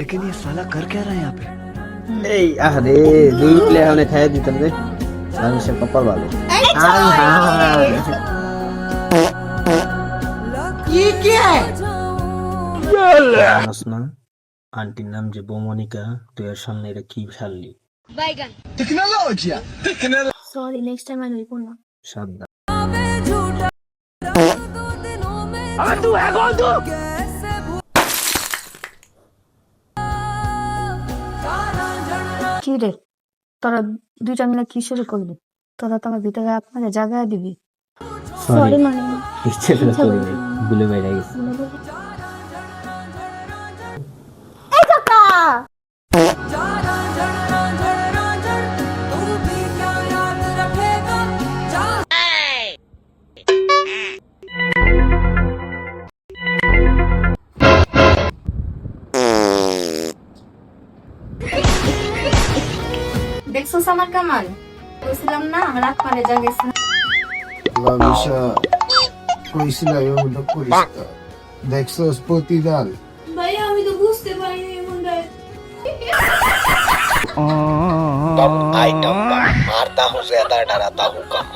लेकिन ये साला कर क्या रहा है यहाँ पे? এই আরে দুই প্লে হলে খাইয়ে দিতাম রে মানুষের কপাল ভালো জানোস না আন্টির নাম যে বৌমনিকা তুই এর সামনে এটা কি ছাড়লি সরি নেক্সট টাইম আর হইব না সাবধান কি রে তোরা দুইটা মিলে কি শুরু করলি তোরা তো আমার ভিতরে আপনাকে জায়গা দিবি সরি সরি মানে ইচ্ছে করে করি নাই ভুলে বেড়ে গেছি এই কাকা দেখছস আমার কামাল বলছিলাম না আমার আপনারে জায়গা গেছে লাভিশা কইছিলা এমনটা করিস না দেখছস প্রতিদান ভাই আমি তো বুঝতে পারিনি এমনটা आइटम मारता हूँ ज्यादा डराता हूँ कम